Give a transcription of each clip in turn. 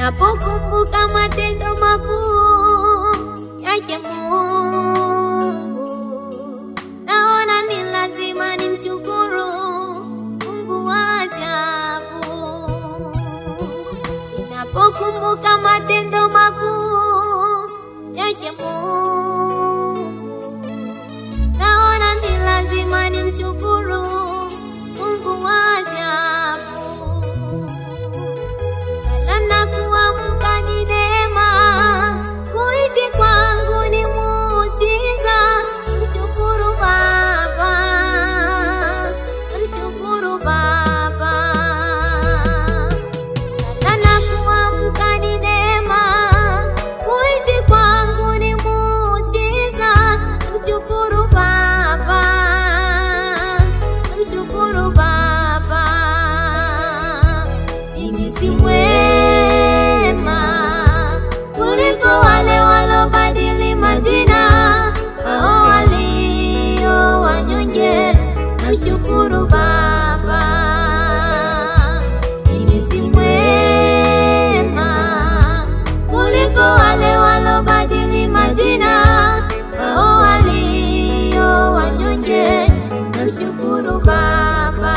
Ninapokumbuka matendo makuu yake Mungu, naona ni lazima nimshukuru Mungu wa ajabu. Ninapokumbuka matendo makuu yake Mungu, naona ni lazima nimshukuru Mungu wa ajabu. Kulala kuamka ni neema, kuishi kwangu ni muujiza. Mshukuru Baba, mshukuru Baba. Kulala kuamka ni neema, kuishi kwangu ni muujiza. Mshukuru Baba, mshukuru Baba. Mimi si mwema kuliko wale walobadili majina, hao walio wanyonge. Namshukuru Baba. Mimi si mwema kuliko wale walobadili majina, hao walio wanyonge. Namshukuru Baba.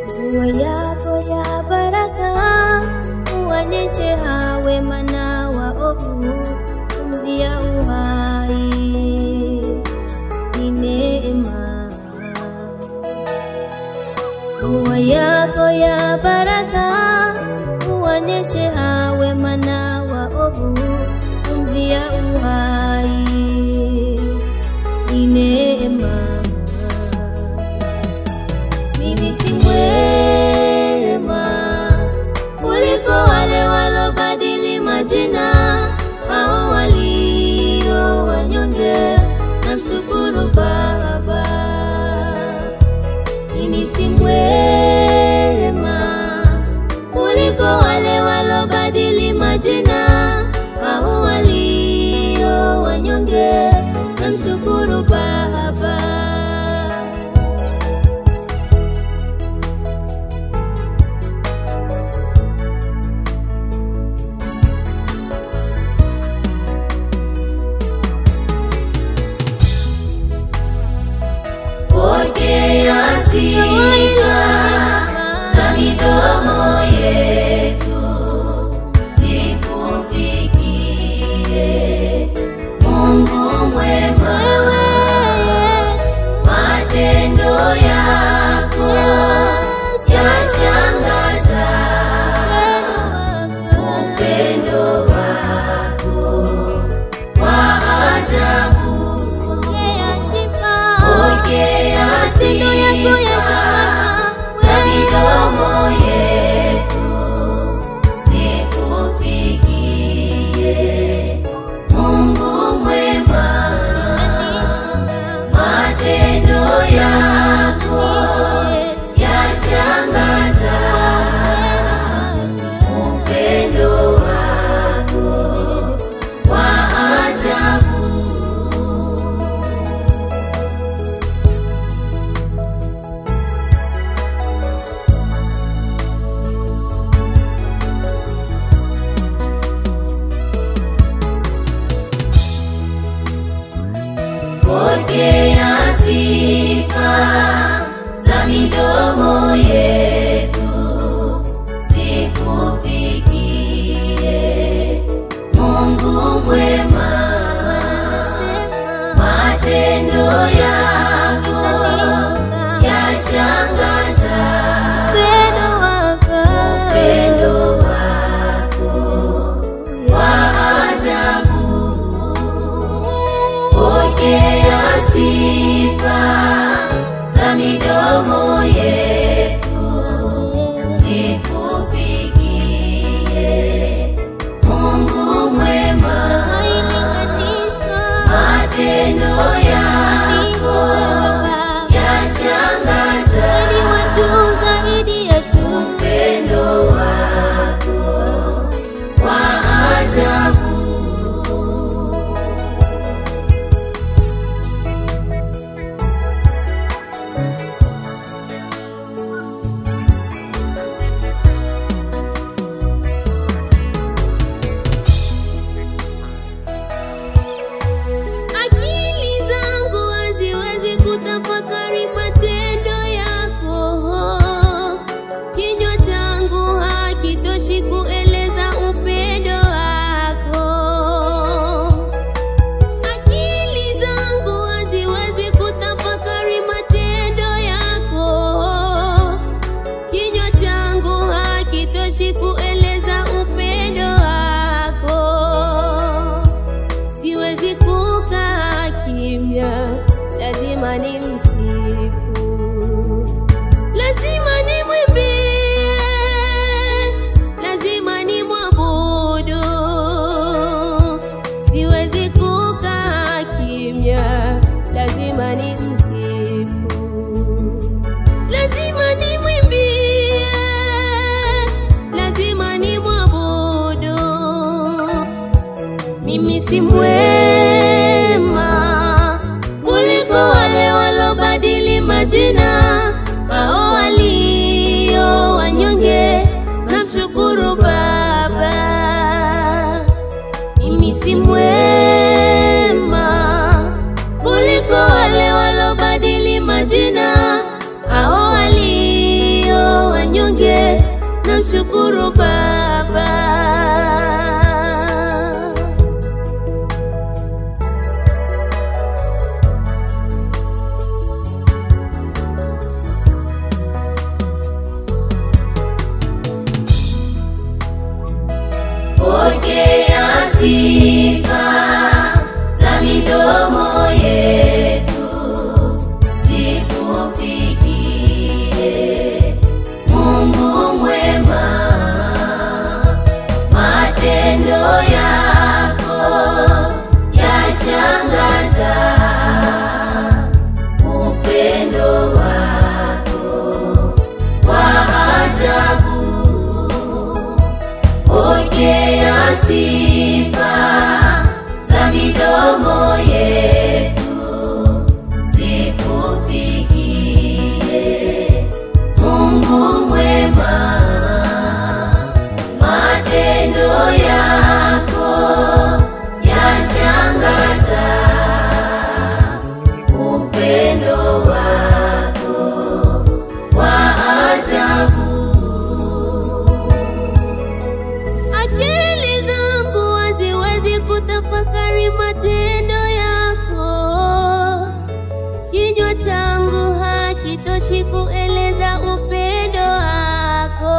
Mvua yako ya baraka uonyeshe wema na waovu. Pumzi ya uhai ni neema. Mvua yako ya baraka uonyeshe wema na waovu. Pumzi ya uhai ni neema. Mimi si mwema kuliko wale walobadili majina, hao walio wanyonge. Namshukuru Baba. Mimi si mwema kuliko wale walobadili majina, hao walio wanyonge. Namshukuru Baba. Pokea sifa za midomo yetu, zikufikie Mungu mwema. kueleza upendo wako. Siwezi kukaa kimya, lazima nimsifu, lazima nimwimbie, lazima nimwabudu. Siwezi kukaa kimya, lazima nimsifu, lazima nimwimbie, lazima nimwabudu. Mimi si mwema kuliko wale walobadili majina, hao walio wanyonge, namshukuru Baba. Mimi si mwema kuliko wale walobadili majina, hao walio wanyonge, namshukuru Baba. Pokea sifa za midomo yetu, zikufikie Mungu mwema. Matendo yako yashangaza, upendo wako wa ajabu. Pokea sifa za midomo yetu, zikufikie Mungu mwema. Matendo yako yashangaza, upendo wako wa ajabu. Akili zangu haziwezi kutafakari matendo yako, kinywa changu hakitoshi kueleza upendo wako.